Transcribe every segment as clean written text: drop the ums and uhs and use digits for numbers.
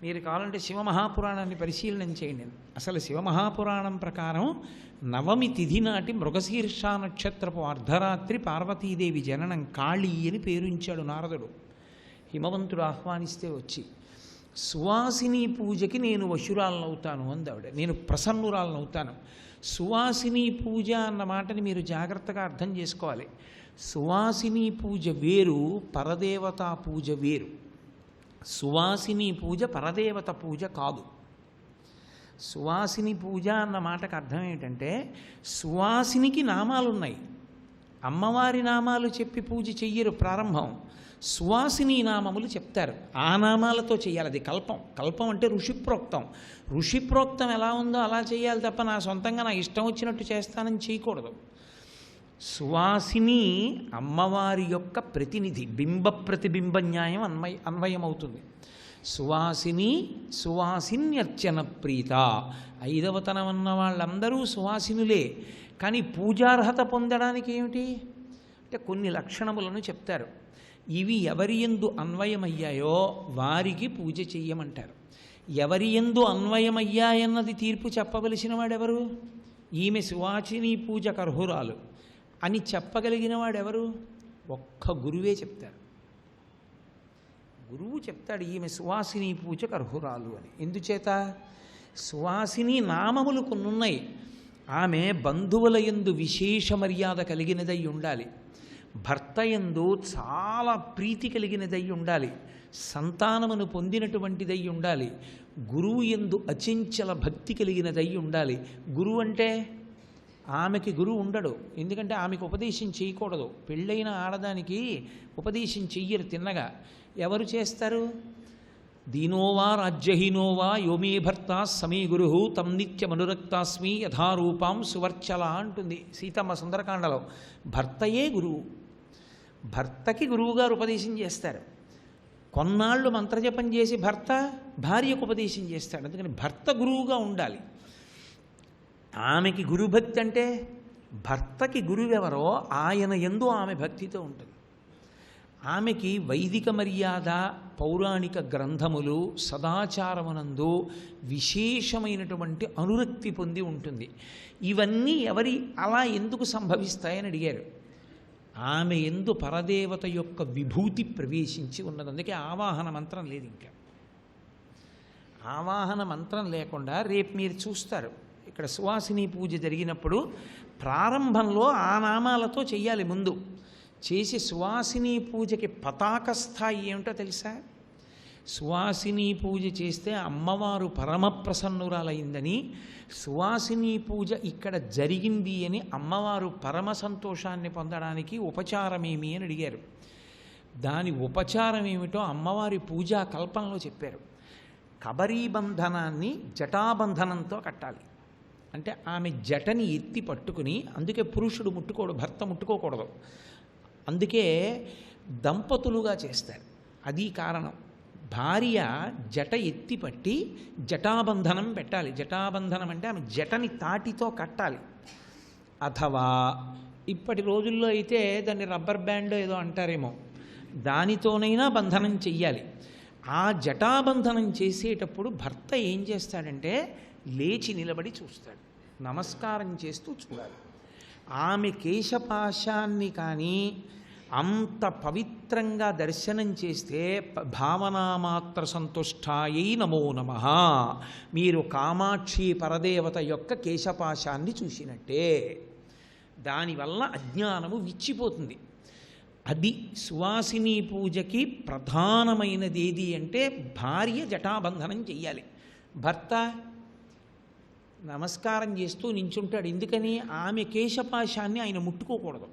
మీరు కావాలంటే శివమహాపురాణాన్ని పరిశీలనం చేయండి. అసలు శివమహాపురాణం ప్రకారం నవమి తిథి నాటి మృగశీర్ష నక్షత్రపు అర్ధరాత్రి పార్వతీదేవి జననం కాళీ అని పేరుంచాడు నారదుడు. హిమవంతుడు ఆహ్వానిస్తే వచ్చి సువాసిని పూజకి నేను వశురాలనవుతాను అందావిడ. నేను ప్రసన్నురాలనవుతాను. సువాసిని పూజ అన్న మాటని మీరు జాగ్రత్తగా అర్థం చేసుకోవాలి. సువాసిని పూజ వేరు, పరదేవతా పూజ వేరు. సువాసిని పూజ పరదేవత పూజ కాదు. సువాసిని పూజ అన్న మాటకు అర్థం ఏంటంటే సువాసినికి నామాలున్నాయి. అమ్మవారి నామాలు చెప్పి పూజ చెయ్యరు ప్రారంభం. సువాసిని నామములు చెప్తారు, ఆ నామాలతో చేయాలి. అది కల్పం. కల్పం అంటే ఋషిప్రోక్తం. ఋషిప్రోక్తం ఎలా ఉందో అలా చేయాలి తప్ప నా సొంతంగా నా ఇష్టం వచ్చినట్టు చేస్తానని చేయకూడదు. సువాసిని అమ్మవారి యొక్క ప్రతినిధి, బింబ ప్రతిబింబ న్యాయం అన్వయమవుతుంది. సువాసిని సువాసిన్యర్చన ప్రీత. ఐదవతనం అన్న వాళ్ళందరూ సువాసినులే. కానీ పూజార్హత పొందడానికి ఏమిటి అంటే కొన్ని లక్షణములను చెప్తారు. ఇవి ఎవరి యందు అన్వయమయ్యాయో వారికి పూజ చెయ్యమంటారు. ఎవరి యందు అన్వయమయ్యాయన్నది తీర్పు చెప్పవలసిన వాడెవరు? ఈమె సువాసిని పూజకు అర్హురాలు అని చెప్పగలిగిన వాడెవరు? ఒక్క గురువే చెప్తారు. గురువు చెప్తాడు ఈమె సువాసిని పూజకు అర్హురాలు అని. ఎందుచేత? సువాసిని నామములు కొన్నున్నాయి. ఆమె బంధువుల యందు విశేష మర్యాద కలిగినదై ఉండాలి. భర్త యందు చాలా ప్రీతి కలిగినదై ఉండాలి. సంతానమును పొందినటువంటిదై ఉండాలి. గురువు యందు అచంచల భక్తి కలిగినదై ఉండాలి. గురువు అంటే ఆమెకి గురువు ఉండడు. ఎందుకంటే ఆమెకు ఉపదేశం చేయకూడదు. పెళ్ళైన ఆడదానికి ఉపదేశం చెయ్యరు తిన్నగా. ఎవరు చేస్తారు? దీనోవా రాజ్యహీనోవా యోమే భర్త సమీ గురు తం నిత్యమనురక్తాస్మి యథారూపాం సువర్చల అంటుంది సీతమ్మ సుందరకాండలో. భర్తయే గురువు. భర్తకి గురువుగారు ఉపదేశం చేస్తారు. కొన్నాళ్ళు మంత్రజపం చేసి భర్త భార్యకు ఉపదేశం చేస్తాడు. అందుకని భర్త గురువుగా ఉండాలి. ఆమెకి గురుభక్తి అంటే భర్తకి గురువెవరో ఆయన యందు ఆమె భక్తితో ఉంటుంది. ఆమెకి వైదిక మర్యాద, పౌరాణిక గ్రంథములు, సదాచారమునందు విశేషమైనటువంటి అనురక్తి పొంది ఉంటుంది. ఇవన్నీ అలా ఎందుకు సంభవిస్తాయని అడిగారు. ఆమె యందు పరదేవత యొక్క విభూతి ప్రవేశించి ఉన్నది. అందుకే ఆవాహన మంత్రం లేదు. ఇంకా ఆవాహన మంత్రం లేకుండా రేపు మీరు చూస్తారు ఇక్కడ సువాసిని పూజ జరిగినప్పుడు ప్రారంభంలో ఆ నామాలతో చెయ్యాలి. ముందు చేసి సువాసిని పూజకి పతాక స్థాయి ఏమిటో తెలుసా? సువాసిని పూజ చేస్తే అమ్మవారు పరమ ప్రసన్నురాలైందని, సువాసిని పూజ ఇక్కడ జరిగింది అని అమ్మవారు పరమ సంతోషాన్ని పొందడానికి ఉపచారమేమి అని అడిగారు. దాని ఉపచారం ఏమిటో అమ్మవారి పూజా కల్పనలో చెప్పారు. కబరీబంధనాన్ని జటాబంధనంతో కట్టాలి. అంటే ఆమె జటని ఎత్తి పట్టుకుని, అందుకే పురుషుడు ముట్టుకోడు, భర్త ముట్టుకోకూడదు. అందుకే దంపతులుగా చేస్తారు. అది కారణం. భార్య జట ఎత్తి పట్టి జటాబంధనం పెట్టాలి. జటాబంధనం అంటే ఆమె జటని తాటితో కట్టాలి. అథవా ఇప్పటి రోజుల్లో అయితే దాన్ని రబ్బర్ బ్యాండ్ ఏదో అంటారేమో, దానితోనైనా బంధనం చెయ్యాలి. ఆ జటాబంధనం చేసేటప్పుడు భర్త ఏం చేస్తాడంటే లేచి నిలబడి చూస్తాడు, నమస్కారం చేస్తూ చూడాలి. ఆమె కేశపాశాన్ని కానీ అంత పవిత్రంగా దర్శనం చేస్తే భావనామాత్ర సంతుష్టాయై నమో నమః, మీరు కామాక్షి పరదేవత యొక్క కేశపాశాన్ని చూసినట్టే. దానివల్ల అజ్ఞానము విచ్చిపోతుంది. అది సువాసిని పూజకి ప్రధానమైనది ఏది అంటే భార్య జటాబంధనం చెయ్యాలి. భర్త నమస్కారం చేస్తూ నించుంటాడు. ఎందుకని? ఆమె కేశపాశాన్ని ఆయన ముట్టుకోకూడదు.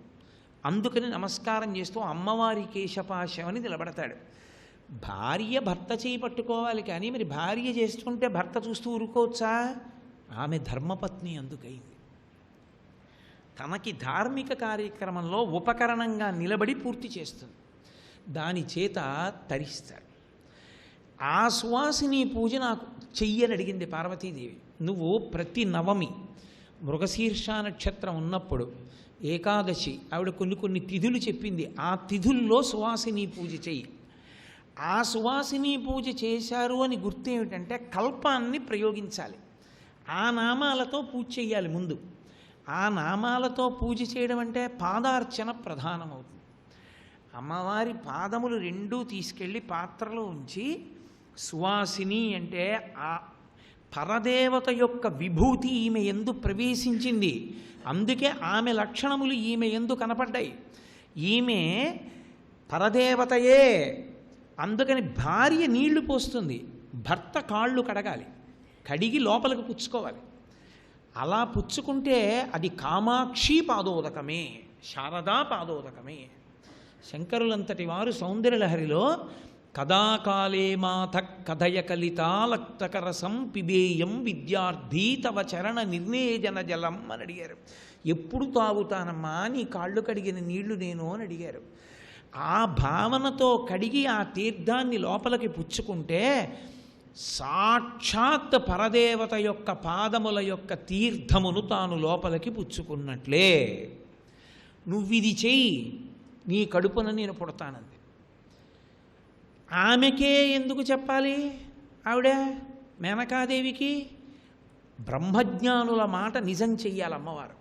అందుకని నమస్కారం చేస్తూ అమ్మవారి కేశపాశం అని నిలబడతాడు. భార్య భర్త చేయి పట్టుకోవాలి. కానీ మరి భార్య చేస్తుంటే భర్త చూస్తూ ఊరుకోవచ్చా? ఆమె ధర్మపత్ని అందుకైంది. తనకి ధార్మిక కార్యక్రమంలో ఉపకరణంగా నిలబడి పూర్తి చేస్తుంది. దాని చేత తరిస్తాడు. ఆ సువాసిని పూజ నాకు చెయ్యని అడిగింది పార్వతీదేవి. నువ్వు ప్రతి నవమి మృగశీర్ష నక్షత్రం ఉన్నప్పుడు ఏకాదశి ఆవిడ కొన్ని తిథులు చెప్పింది. ఆ తిథుల్లో సువాసిని పూజ చెయ్యి. ఆ సువాసిని పూజ చేశారు అని గుర్తు ఏమిటంటే కల్పాన్ని ప్రయోగించాలి. ఆ నామాలతో పూజ చేయాలి ముందు. ఆ నామాలతో పూజ చేయడం అంటే పాదార్చన ప్రధానమవుతుంది. అమ్మవారి పాదములు రెండూ తీసుకెళ్ళి పాత్రలో ఉంచి, సువాసిని అంటే ఆ పరదేవత యొక్క విభూతి ఈమె యందు ప్రవేశించింది, అందుకే ఆమె లక్షణములు ఈమె యందు కనపడ్డాయి. ఈమె పరదేవతయే, అందుకని భార్య నీళ్లు పోస్తుంది, భర్త కాళ్ళు కడగాలి, కడిగి లోపలికి పుచ్చుకోవాలి. అలా పుచ్చుకుంటే అది కామాక్షి పాదోదకమే, శారదా పాదోదకమే. శంకరులంతటి వారు సౌందర్యలహరిలో కదాకాలే మాథ కథయ కలితాలక్తకరసం పిబేయం విద్యార్థి తవ చరణ నిర్ణేజన జలం అని అడిగారు. ఎప్పుడు తాగుతానమ్మా నీ కాళ్ళు కడిగిన నీళ్లు నేను అని అడిగారు. ఆ భావనతో కడిగి ఆ తీర్థాన్ని లోపలికి పుచ్చుకుంటే సాక్షాత్ పరదేవత యొక్క పాదముల యొక్క తీర్థమును తాను లోపలికి పుచ్చుకున్నట్లే. నువ్విది చెయ్యి, నీ కడుపున నేను పుడతానంది. ఆమెకే ఎందుకు చెప్పాలి? ఆవిడ మేనకాదేవికి బ్రహ్మజ్ఞానుల మాట నిజం చెయ్యాలి అమ్మవారు.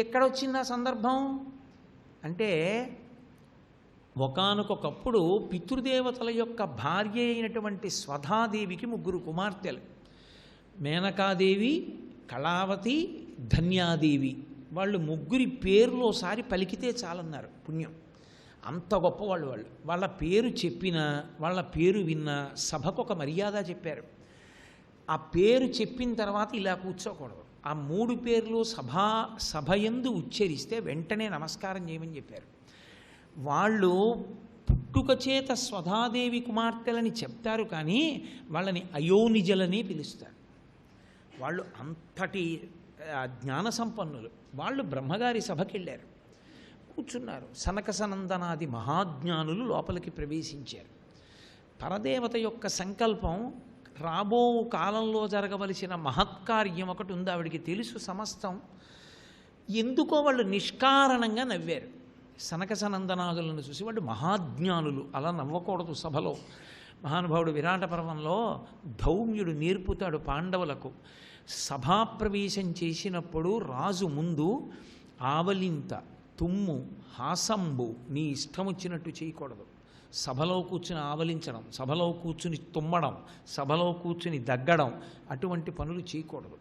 ఎక్కడొచ్చింది ఆ సందర్భం అంటే, ఒకానొకప్పుడు పితృదేవతల యొక్క భార్య అయినటువంటి స్వధాదేవికి 3 కుమార్తెలు. మేనకాదేవి, కళావతి, ధన్యాదేవి. వాళ్ళు 3 పేర్లు ఒకసారి పలికితే చాలన్నారు పుణ్యం. అంత గొప్పవాళ్ళు వాళ్ళు. వాళ్ళ పేరు చెప్పినా, వాళ్ళ పేరు విన్నా సభకు ఒక మర్యాద చెప్పారు. ఆ పేరు చెప్పిన తర్వాత ఇలా కూర్చోకూడదు. ఆ 3 పేర్లు సభయందు ఉచ్చరిస్తే వెంటనే నమస్కారం చేయమని చెప్పారు. వాళ్ళు పుట్టుక చేత స్వధాదేవి కుమార్తెలని చెప్తారు, కానీ వాళ్ళని అయోనిజలని పిలుస్తారు. వాళ్ళు అంతటి జ్ఞాన సంపన్నులు. వాళ్ళు బ్రహ్మగారి సభకి వెళ్ళారు, కూర్చున్నారు. సనక సనందనాది మహాజ్ఞానులు లోపలికి ప్రవేశించారు. పరదేవత యొక్క సంకల్పం, రాబో కాలంలో జరగవలసిన మహత్కార్యం ఒకటి ఉంది, ఆవిడికి తెలుసు సమస్తం. ఎందుకో వాళ్ళు నిష్కారణంగా నవ్వారు. సనక సనందనాదులను చూసి వాళ్ళు మహాజ్ఞానులు, అలా నవ్వకూడదు సభలో. మహానుభావుడు విరాట పర్వంలో ధౌమ్యుడు నేర్పుతాడు పాండవులకు. సభాప్రవేశం చేసినప్పుడు రాజు ముందు ఆవలింత, తుమ్ము, హాసంబు నీ ఇష్టం వచ్చినట్టు చేయకూడదు. సభలో కూర్చుని ఆవలించడం, సభలో కూర్చుని తుమ్మడం, సభలో కూర్చుని దగ్గడం, అటువంటి పనులు చేయకూడదు.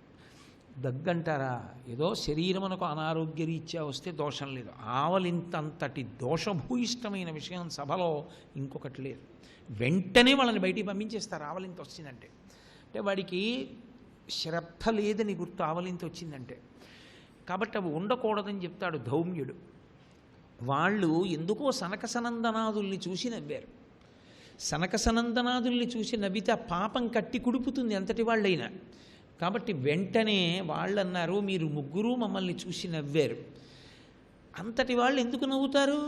దగ్గంటారా, ఏదో శరీరమునకు అనారోగ్య రీత్యా వస్తే దోషం లేదు. ఆవలింతంతటి దోషభూయిష్టమైన విషయం సభలో ఇంకొకటి లేదు. వెంటనే వాళ్ళని బయటికి పంపించేస్తారు ఆవలింత వచ్చిందంటే. అంటే వాడికి శ్రద్ధ లేదని గుర్తు ఆవలింత వచ్చిందంటే. కాబట్టి అవి ఉండకూడదని చెప్తాడు ధౌమ్యుడు. వాళ్ళు ఎందుకో సనక సనందనాదుల్ని చూసి నవ్వారు. సనక సనందనాదుల్ని చూసి నవ్వితే ఆ పాపం కట్టి కుడుపుతుంది అంతటి వాళ్ళైనా. కాబట్టి వెంటనే వాళ్ళు అన్నారు, మీరు 3 మమ్మల్ని చూసి నవ్వారు. అంతటి వాళ్ళు ఎందుకు నవ్వుతారు?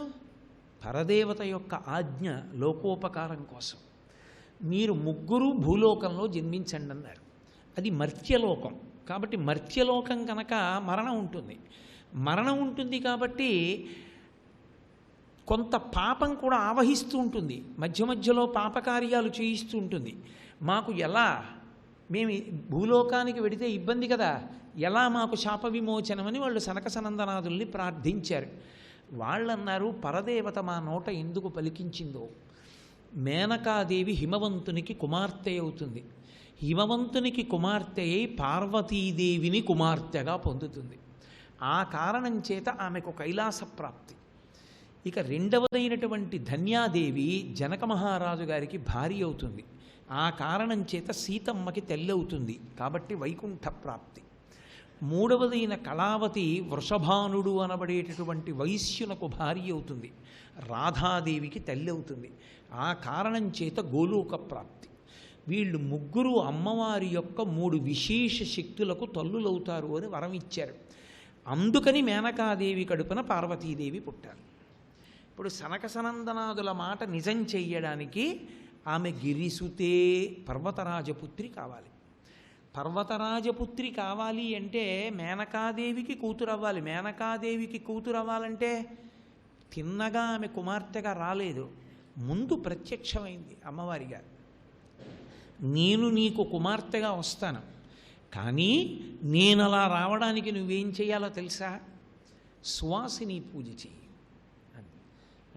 పరదేవత యొక్క ఆజ్ఞ లోకోపకారం కోసం. మీరు 3 భూలోకంలో జన్మించండి అన్నారు. అది మర్త్యలోకం. కాబట్టి మర్త్యలోకం కనుక మరణం ఉంటుంది. మరణం ఉంటుంది కాబట్టి కొంత పాపం కూడా ఆవహిస్తూ ఉంటుంది, మధ్య మధ్యలో పాపకార్యాలు చేయిస్తూ ఉంటుంది. మాకు ఎలా, మేము భూలోకానికి వెడితే ఇబ్బంది కదా, ఎలా మాకు శాప విమోచనమని వాళ్ళు సనక సనందనాదుల్ని ప్రార్థించారు. వాళ్ళన్నారు, పరదేవత మా నోట ఎందుకు పలికించిందో. మేనకాదేవి హిమవంతునికి కుమార్తె అవుతుంది. హిమవంతునికి కుమార్తె అయి పార్వతీదేవిని కుమార్తెగా పొందుతుంది. ఆ కారణం చేత ఆమెకు కైలాస ప్రాప్తి. ఇక రెండవదైనటువంటి ధన్యాదేవి జనక మహారాజు గారికి భార్య అవుతుంది. ఆ కారణం చేత సీతమ్మకి తెల్లవుతుంది, కాబట్టి వైకుంఠ ప్రాప్తి. మూడవదైన కళావతి వృషభానుడు అనబడేటటువంటి వైశ్యునకు భార్య అవుతుంది, రాధాదేవికి తల్లి అవుతుంది. ఆ కారణం చేత గోలోక ప్రాప్తి. వీళ్ళు 3 అమ్మవారి యొక్క 3 విశేష శక్తులకు తల్లులవుతారు అని వరం ఇచ్చారు. అందుకని మేనకాదేవి కడుపున పార్వతీదేవి పుట్టారు. ఇప్పుడు సనక సనందనాదుల మాట నిజం చెయ్యడానికి ఆమె గిరిసుతే పర్వతరాజపుత్రి కావాలి. పర్వతరాజపుత్రి కావాలి అంటే మేనకాదేవికి కూతురు అవ్వాలి. మేనకాదేవికి కూతురు అవ్వాలంటే తిన్నగా ఆమె కుమార్తెగా రాలేదు. ముందు ప్రత్యక్షమైంది అమ్మవారిగా. నేను నీకు కుమార్తెగా వస్తాను, కానీ నేను అలా రావడానికి నువ్వేం చేయాలో తెలుసా? సువాసిని పూజ చెయ్యి.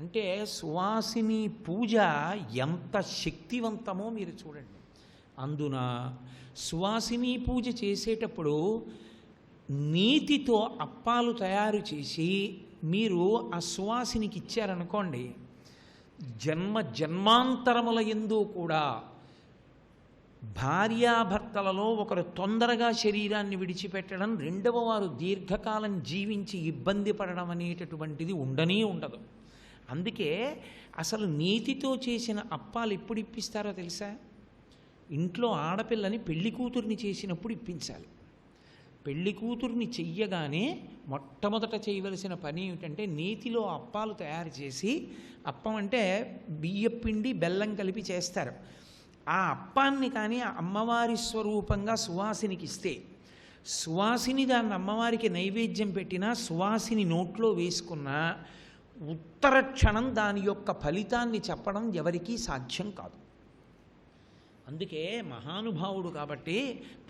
అంటే సువాసిని పూజ ఎంత శక్తివంతమో మీరు చూడండి. అందున సువాసిని పూజ చేసేటప్పుడు నీతితో అప్పాలు తయారు చేసి మీరు ఆ సువాసినికి ఇచ్చారనుకోండి, జన్మ జన్మాంతరముల యందు కూడా భార్యాభర్తలలో ఒకరు తొందరగా శరీరాన్ని విడిచిపెట్టడం, రెండవ వారు దీర్ఘకాలం జీవించి ఇబ్బంది పడడం అనేటటువంటిది ఉండనే ఉండదు. అందుకే అసలు నీతితో చేసిన అప్పాలు ఎప్పుడు ఇప్పిస్తారో తెలుసా? ఇంట్లో ఆడపిల్లని పెళ్లి కూతుర్ని చేసినప్పుడు ఇప్పించాలి. పెళ్లి కూతుర్ని చెయ్యగానే మొట్టమొదట చేయవలసిన పని ఏమిటంటే నేతిలో అప్పాలు తయారు చేసి, అప్పం అంటే బియ్యపిండి బెల్లం కలిపి చేస్తారు. ఆ అప్పాన్ని కానీ ఆ అమ్మవారి స్వరూపంగా సువాసినికి ఇస్తే, సువాసిని దాన్ని అమ్మవారికి నైవేద్యం పెట్టినా, సువాసిని నోట్లో వేసుకున్నా ఉత్తర క్షణం దాని యొక్క ఫలితాన్ని చెప్పడం ఎవరికీ సాధ్యం కాదు. అందుకే మహానుభావుడు కాబట్టి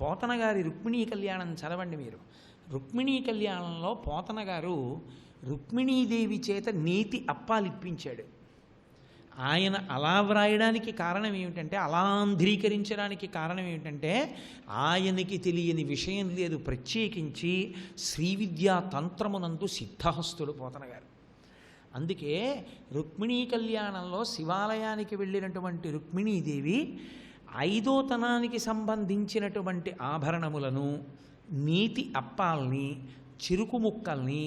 పోతన గారి రుక్మిణీ కళ్యాణం చదవండి మీరు. రుక్మిణీ కళ్యాణంలో పోతన గారు రుక్మిణీదేవి చేత నేతి అప్పాలు ఇప్పించాడు. ఆయన అలా వ్రాయడానికి కారణం ఏమిటంటే, అలా ఆంధ్రీకరించడానికి కారణం ఏమిటంటే, ఆయనకి తెలియని విషయం లేదు. ప్రత్యేకించి శ్రీవిద్యా తంత్రమునందు సిద్ధహస్తుడు పోతన గారు. అందుకే రుక్మిణీ కళ్యాణంలో శివాలయానికి వెళ్ళినటువంటి రుక్మిణీదేవి ఐదో తనానికి సంబంధించినటువంటి ఆభరణములను, నీతి అప్పాల్ని, చెరుకు ముక్కల్ని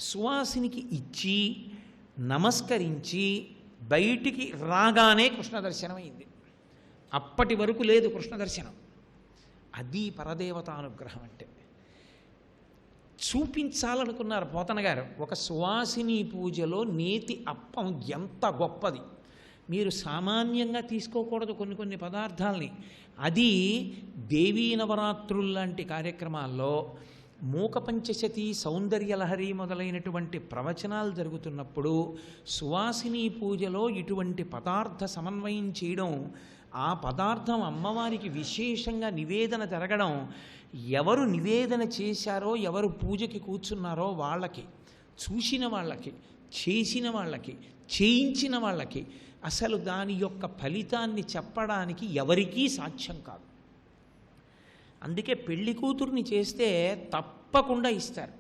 సువాసినికి ఇచ్చి నమస్కరించి బయటికి రాగానే కృష్ణ దర్శనం అయింది. అప్పటి వరకు లేదు కృష్ణ దర్శనం. అది పరదేవతానుగ్రహం అంటే. చూపించాలనుకున్నారు పోతన గారు. ఒక సువాసిని పూజలో నేతి అప్పం ఎంత గొప్పది. మీరు సామాన్యంగా తీసుకోకూడదు కొన్ని కొన్ని పదార్థాలని. అది దేవీ నవరాత్రుల్లాంటి కార్యక్రమాల్లో మూక పంచశతి, సౌందర్యలహరి మొదలైనటువంటి ప్రవచనాలు జరుగుతున్నప్పుడు సువాసిని పూజలో ఇటువంటి పదార్థ సమన్వయం చేయడం, ఆ పదార్థం అమ్మవారికి విశేషంగా నివేదన జరగడం, ఎవరు నివేదన చేశారో, ఎవరు పూజకి కూర్చున్నారో వాళ్ళకి, చూసిన వాళ్ళకి, చేసిన వాళ్ళకి, చేయించిన వాళ్ళకి అసలు దాని యొక్క ఫలితాన్ని చెప్పడానికి ఎవరికీ సాధ్యం కాదు. అందుకే పెళ్లి కూతుర్ని చేస్తే తప్పకుండా ఇస్తారు.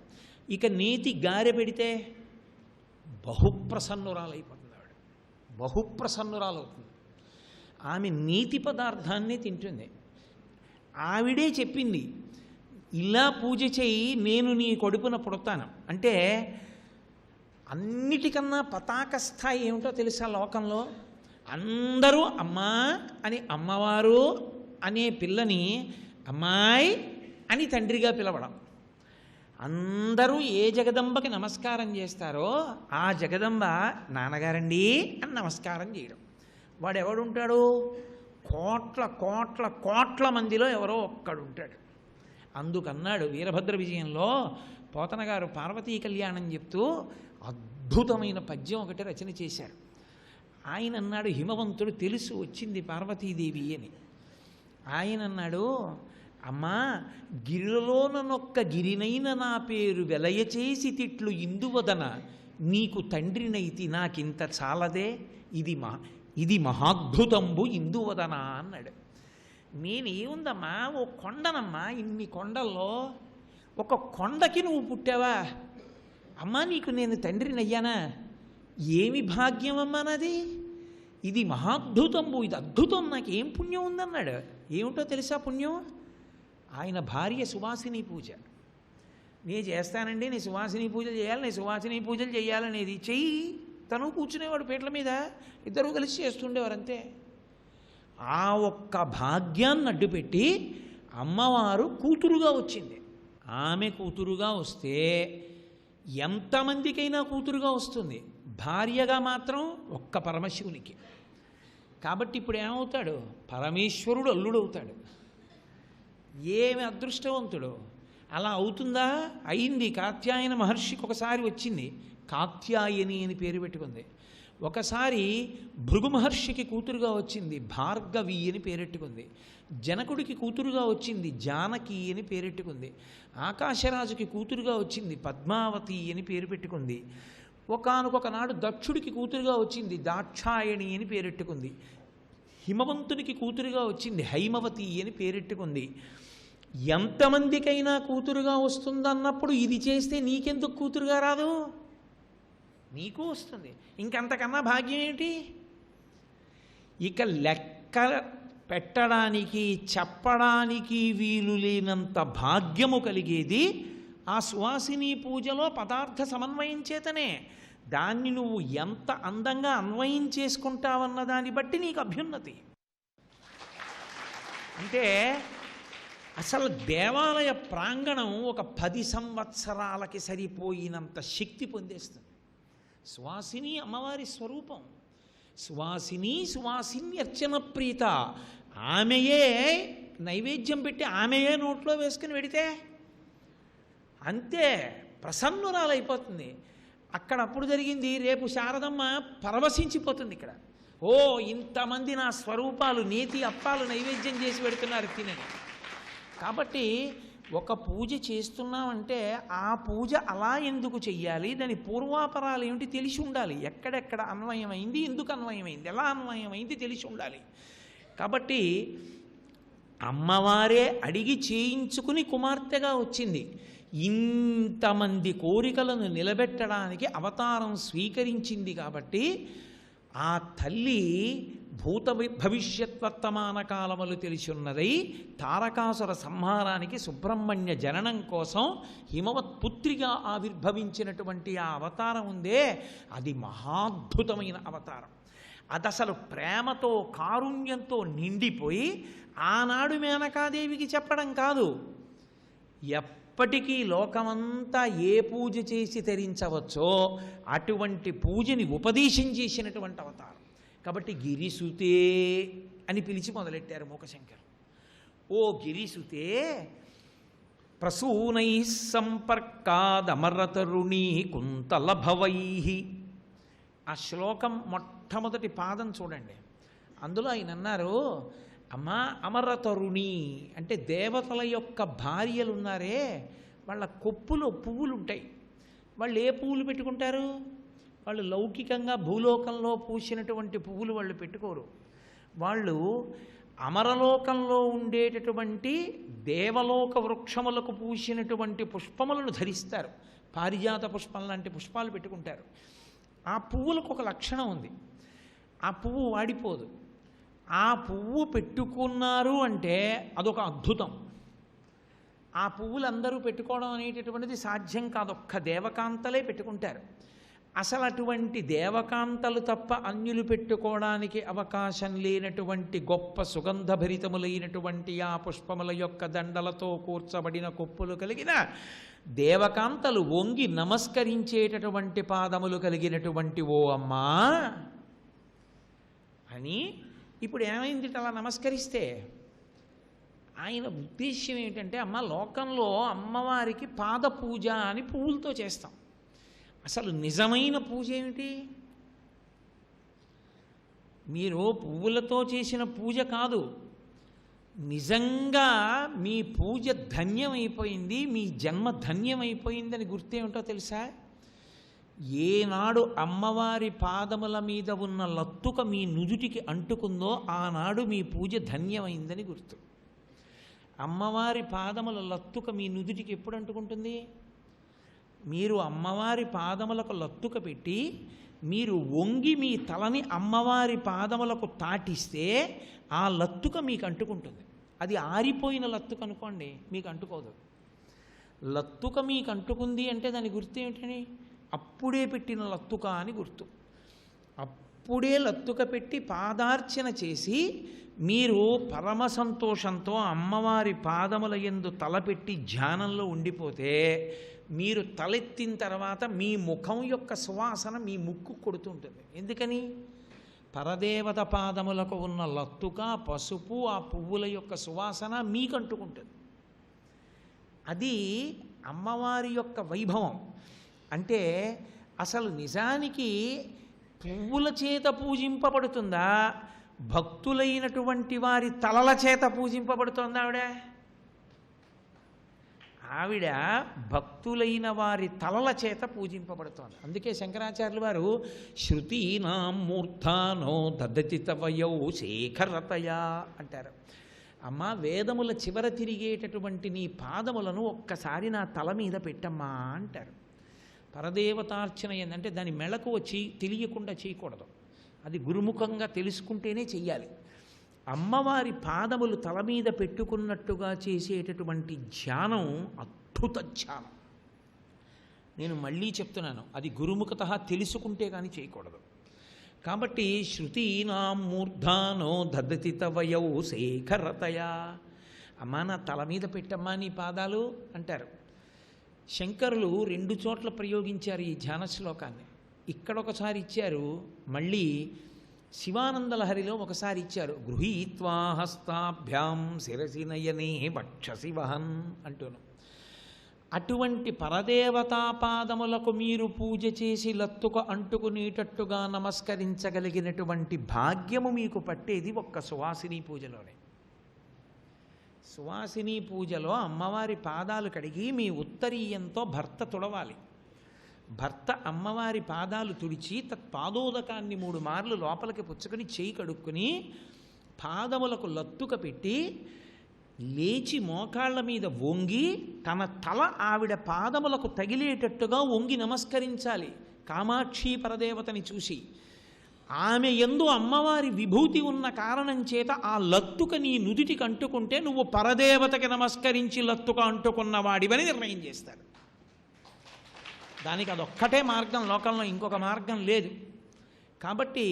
ఇక నేతి గారె పెడితే బహుప్రసన్నురాలైపోతుంది ఆవిడ, బహుప్రసన్నురాలవుతుంది. ఆమె నీతి పదార్థాన్ని తింటుంది. ఆవిడే చెప్పింది, ఇలా పూజ చేయి, నేను నీ కడుపున పుడతాను అంటే. అన్నిటికన్నా పతాక స్థాయి ఏమిటో తెలుసా లోకంలో? అందరూ అమ్మా అని అమ్మవారు అనే పిల్లని అమ్మాయి అని తండ్రిగా పిలవడం. అందరూ ఏ జగదంబకి నమస్కారం చేస్తారో ఆ జగదంబ నాన్నగారండి అని నమస్కారం చేయడం. వాడు ఎవడుంటాడు? కోట్ల కోట్ల కోట్ల మందిలో ఎవరో ఒక్కడుంటాడు. అందుకన్నాడు వీరభద్ర విజయంలో పోతన గారు పార్వతీ కళ్యాణం చెప్తూ అద్భుతమైన పద్యం ఒకటి రచన చేశారు. ఆయన అన్నాడు, హిమవంతుడు తెలుసు వచ్చింది పార్వతీదేవి అని. ఆయన అన్నాడు, అమ్మా గిరిలోనొక్క గిరినైన నా పేరు వెలయచేసి తిట్లు ఇందువదన, నీకు తండ్రినైతి నాకింత చాలదే, ఇది మహాద్భుతంబు ఇందువదన అన్నాడు. నేనేముందమ్మా, ఓ కొండనమ్మా, ఇన్ని కొండల్లో ఒక కొండకి నువ్వు పుట్టావా అమ్మా, నీకు నేను తండ్రినయ్యానా? ఏమి భాగ్యమమ్మా నాది, ఇది మహాద్భుతంబు, ఇది అద్భుతం, నాకేం పుణ్యం ఉందన్నాడు. ఏమిటో తెలుసా పుణ్యం? ఆయన భార్య సువాసిని పూజ. నేను చేస్తానండి, నేను సువాసిని పూజలు చేయాలి, నేను సువాసిని పూజలు చేయాలనేది చెయ్యి. తను కూర్చునేవాడు పీటల మీద, ఇద్దరూ కలిసి చేస్తుండేవారు అంతే. ఆ ఒక్క భాగ్యాన్ని అడ్డుపెట్టి అమ్మవారు కూతురుగా వచ్చింది. ఆమె కూతురుగా వస్తే ఎంతమందికైనా కూతురుగా వస్తుంది, భార్యగా మాత్రం ఒక్క పరమశివునికి. కాబట్టి ఇప్పుడు ఏమవుతాడు? పరమేశ్వరుడు అల్లుడవుతాడు. ఏమి అదృష్టవంతుడు! అలా అవుతుందా? అయింది. కాత్యాయన మహర్షికి ఒకసారి వచ్చింది, కాత్యాయని అని పేరు పెట్టుకుంది. ఒకసారి భృగు మహర్షికి కూతురుగా వచ్చింది, భార్గవి అని పేరెట్టుకుంది. జనకుడికి కూతురుగా వచ్చింది, జానకి అని పేరెట్టుకుంది. ఆకాశరాజుకి కూతురుగా వచ్చింది, పద్మావతి అని పేరు పెట్టుకుంది. ఒకానొక నాడు దక్షుడికి కూతురుగా వచ్చింది, దాక్షాయణి అని పేరెట్టుకుంది. హిమవంతునికి కూతురుగా వచ్చింది, హైమవతి అని పేరెట్టుకుంది. ఎంతమందికైనా కూతురుగా వస్తుందన్నప్పుడు ఇది చేస్తే నీకెందుకు కూతురుగా రాదు? నీకు వస్తుంది. ఇంకంతకన్నా భాగ్యం ఏంటి? ఇక లెక్క పెట్టడానికి చెప్పడానికి వీలు లేనంత భాగ్యము కలిగేది ఆ సువాసిని పూజలో పదార్థ సమన్వయం చేతనే. దాన్ని నువ్వు ఎంత అందంగా అన్వయం చేసుకుంటావన్న దాన్ని బట్టి నీకు అభ్యున్నతి. అంటే అసలు దేవాలయ ప్రాంగణం ఒక 10 సంవత్సరాలకి సరిపోయినంత శక్తి పొందేస్తుంది. సువాసిని అమ్మవారి స్వరూపం. సువాసిన్యర్చన ప్రీత. ఆమెయే నైవేద్యం పెట్టి ఆమెయే నోట్లో వేసుకుని పెడితే అంతే, ప్రసన్నురాలైపోతుంది. అక్కడ అప్పుడు జరిగింది, రేపు శారదమ్మ పరవశించిపోతుంది. ఇక్కడ ఓ ఇంతమంది నా స్వరూపాలు నేతి అప్పాలు నైవేద్యం చేసి పెడుతున్నారు తినని. కాబట్టి ఒక పూజ చేస్తున్నామంటే ఆ పూజ అలా ఎందుకు చెయ్యాలి, దాని పూర్వాపరాలు ఏమిటి తెలిసి ఉండాలి. ఎక్కడెక్కడ అన్వయమైంది, ఎందుకు అన్వయమైంది, ఎలా అన్వయమైంది తెలిసి ఉండాలి. కాబట్టి అమ్మవారే అడిగి చేయించుకుని కుమార్తెగా వచ్చింది. ఇంతమంది కోరికలను నిలబెట్టడానికి అవతారం స్వీకరించింది. కాబట్టి ఆ తల్లి భూత భవిష్యత్ వర్తమాన కాలములు తెలిసున్నదై తారకాసుర సంహారానికి సుబ్రహ్మణ్య జననం కోసం హిమవత్పుత్రిగా ఆవిర్భవించినటువంటి ఆ అవతారం ఉందే, అది మహాద్భుతమైన అవతారం. అది అసలు ప్రేమతో కారుణ్యంతో నిండిపోయి ఆనాడు మేనకాదేవికి చెప్పడం కాదు, ఎప్పటికీ లోకమంతా ఏ పూజ చేసి తరించవచ్చో అటువంటి పూజని ఉపదేశం చేసినటువంటి అవతారం. కాబట్టి గిరిసుతే అని పిలిచి మొదలెట్టారు మూకశంకరు. ఓ గిరిసుతే, ప్రసూనై సంపర్కాదమరతరుణీ కుంతలభవై. ఆ శ్లోకం మొట్టమొదటి పాదం చూడండి. అందులో ఆయన అన్నారు, అమ్మా అమరతరుణి అంటే దేవతల యొక్క భార్యలు ఉన్నారే, వాళ్ళ కొప్పులో పువ్వులు ఉంటాయి. వాళ్ళు ఏ పువ్వులు పెట్టుకుంటారు? వాళ్ళు లౌకికంగా భూలోకంలో పూసినటువంటి పువ్వులు వాళ్ళు పెట్టుకోరు. వాళ్ళు అమరలోకంలో ఉండేటటువంటి దేవలోక వృక్షములకు పూసినటువంటి పుష్పములను ధరిస్తారు. పారిజాత పుష్పం లాంటి పుష్పాలు పెట్టుకుంటారు. ఆ పువ్వులకు ఒక లక్షణం ఉంది, ఆ పువ్వు వాడిపోదు. ఆ పువ్వు పెట్టుకున్నారు అంటే అదొక అద్భుతం. ఆ పువ్వులు అందరూ పెట్టుకోవడం అనేటటువంటిది సాధ్యం కాదు, ఒక్క దేవకాంతలే పెట్టుకుంటారు. అసలు అటువంటి దేవకాంతలు తప్ప అన్యులు పెట్టుకోవడానికి అవకాశం లేనటువంటి గొప్ప సుగంధభరితములైనటువంటి ఆ పుష్పముల యొక్క దండలతో కూర్చబడిన కొప్పులు కలిగిన దేవకాంతలు వంగి నమస్కరించేటటువంటి పాదములు కలిగినటువంటి ఓ అమ్మా అని. ఇప్పుడు ఏమైంది అలా నమస్కరిస్తే? ఆయన ఉద్దేశ్యం ఏంటంటే, అమ్మ లోకంలో అమ్మవారికి పాద పూజ అని పువ్వులతో చేస్తాం. అసలు నిజమైన పూజ ఏమిటి? మీరు పువ్వులతో చేసిన పూజ కాదు, నిజంగా మీ పూజ ధన్యమైపోయింది, మీ జన్మ ధన్యమైపోయిందని గుర్తేమిటో తెలుసా? ఏనాడు అమ్మవారి పాదముల మీద ఉన్న లత్తుక మీ నుదుటికి అంటుకుందో ఆనాడు మీ పూజ ధన్యమైందని గుర్తు. అమ్మవారి పాదముల లత్తుక మీ నుదుటికి ఎప్పుడు అంటుకుంటుంది? మీరు అమ్మవారి పాదములకు లత్తుక పెట్టి మీరు వంగి మీ తలని అమ్మవారి పాదములకు తాటిస్తే ఆ లత్తుక మీకు అంటుకుంటుంది. అది ఆరిపోయిన లత్తుక అనుకోండి, మీకు అంటుకోదు. లత్తుక మీకు అంటుకుంది అంటే దాని గుర్తు ఏమిటని? అప్పుడే పెట్టిన లత్తుక అని గుర్తు. అప్పుడే లత్తుక పెట్టి పాదార్చన చేసి మీరు పరమ సంతోషంతో అమ్మవారి పాదముల యందు తలపెట్టి ధ్యానంలో ఉండిపోతే మీరు తలెత్తిన తర్వాత మీ ముఖం యొక్క సువాసన మీ ముక్కు కొడుతుంటుంది. ఎందుకని? పరదేవత పాదములకు ఉన్న లత్తుక, పసుపు, ఆ పువ్వుల యొక్క సువాసన మీకు అంటుకుంటుంది. అది అమ్మవారి యొక్క వైభవం. అంటే అసలు నిజానికి పువ్వుల చేత పూజింపబడుతుందా, భక్తులైనటువంటి వారి తలల చేత పూజింపబడుతోందా ఆవిడ భక్తులైన వారి తలల చేత పూజింపబడుతోంది. అందుకే శంకరాచార్యులు వారు శృతీనాం మూర్ధానో దదతి తవయౌ శేఖరతయా అంటారు. అమ్మ, వేదముల చివర తిరిగేటటువంటి నీ పాదములను ఒక్కసారి నా తల మీద పెట్టమ్మా అంటారు. పరదేవతార్చన ఏంటంటే దాని మెళకు వచ్చి తెలియకుండా చేయకూడదు, అది గురుముఖంగా తెలుసుకుంటేనే చెయ్యాలి. అమ్మవారి పాదములు తల మీద పెట్టుకున్నట్టుగా చేసేటటువంటి ధ్యానం అద్భుత ధ్యానం. నేను మళ్ళీ చెప్తున్నాను, అది గురుముఖత తెలుసుకుంటే కానీ చేయకూడదు. కాబట్టి శృతీనాం మూర్ధానో దదతి తవయౌ శేఖరతయా, అమ్మా నా తల మీద పెట్టమ్మా నీ పాదాలు అంటారు. శంకరులు 2 చోట్ల ప్రయోగించారు ఈ ధ్యాన శ్లోకాన్ని. ఇక్కడ ఒకసారి ఇచ్చారు, మళ్ళీ శివానందలహరిలో ఒకసారి ఇచ్చారు. గృహీత్వా హస్తాభ్యాం శిరసి నయనే వక్షసి వహన్ అంటూను. అటువంటి పరదేవతాపాదములకు మీరు పూజ చేసి లత్తుక అంటుకునేటట్టుగా నమస్కరించగలిగినటువంటి భాగ్యము మీకు పట్టేది ఒక్క సువాసిని పూజలోనే. సువాసిని పూజలో అమ్మవారి పాదాలు కడిగి మీ ఉత్తరీయంతో భర్త తుడవాలి. భర్త అమ్మవారి పాదాలు తుడిచి తత్పాదోదకాన్ని 3 మార్లు లోపలికి పుచ్చుకొని చేయి కడుక్కుని పాదములకు లత్తుక పెట్టి లేచి మోకాళ్ళ మీద వంగి తన తల ఆవిడ పాదములకు తగిలేటట్టుగా వంగి నమస్కరించాలి. కామాక్షి పరదేవతని చూసి ఆమె యందు అమ్మవారి విభూతి ఉన్న కారణం చేత ఆ లత్తుక నీ నుదిటికి అంటుకుంటే నువ్వు పరదేవతకి నమస్కరించి లత్తుక అంటుకున్నవాడివని నిర్ణయం చేస్తారు. దానికి అదొక్కటే మార్గం, లోకంలో ఇంకొక మార్గం లేదు. కాబట్టి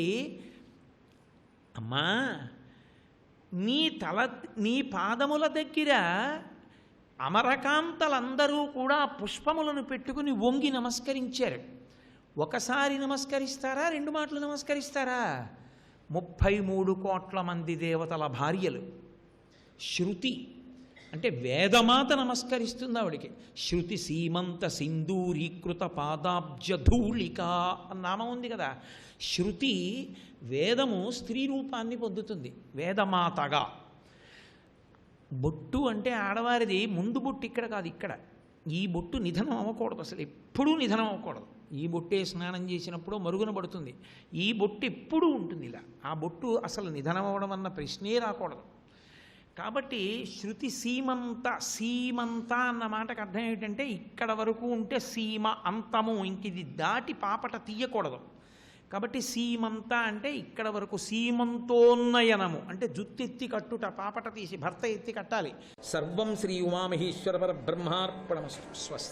అమ్మా, నీ పాదముల దగ్గర అమరకాంతలందరూ కూడా పుష్పములను పెట్టుకుని వంగి నమస్కరించారు. ఒకసారి నమస్కరిస్తారా, 2 మాటలు నమస్కరిస్తారా? 33 కోట్ల మంది దేవతల భార్యలు. శృతి అంటే వేదమాత నమస్కరిస్తుంది ఆవిడికి. శృతి సీమంత సింధూరీకృత పాదాబ్జధూళిక నామం ఉంది కదా. శృతి వేదము స్త్రీ రూపాన్ని పొందుతుంది వేదమాతగా. బొట్టు అంటే ఆడవారిది ముందు బొట్టు ఇక్కడ కాదు, ఇక్కడ. ఈ బొట్టు నిధనం అవ్వకూడదు, అసలు ఎప్పుడూ నిధనం అవ్వకూడదు. ఈ బొట్టే స్నానం చేసినప్పుడు మరుగున పడుతుంది. ఈ బొట్టు ఎప్పుడూ ఉంటుంది ఇలా. ఆ బొట్టు అసలు నిధనం అవ్వడం అన్న ప్రశ్నే రాకూడదు. కాబట్టి శృతి సీమంత, సీమంత అన్న మాటకు అర్థం ఏంటంటే ఇక్కడ వరకు ఉంటే సీమ అంతము, ఇంక ఇది దాటి పాపట తీయకూడదు. కాబట్టి సీమంత అంటే ఇక్కడ వరకు. సీమంతోన్నయనము అంటే జుత్తెత్తి కట్టుట, పాపట తీసి భర్త ఎత్తి కట్టాలి. సర్వం శ్రీ ఉమామహేశ్వర పరబ్రహ్మార్పణమస్తు. స్వస్తి.